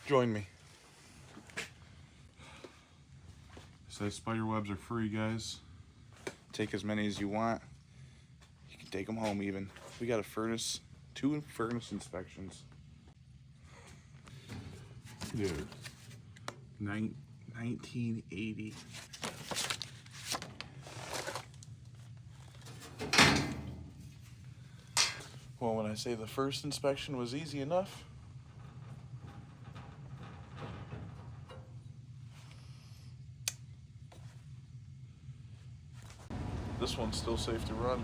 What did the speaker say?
Join me. So spider webs are free, guys. Take as many as you want. You can take them home even. We got a furnace, 2 furnace inspections. Dude, 1980. Well, when I say the first inspection was easy enough, this one's still safe to run.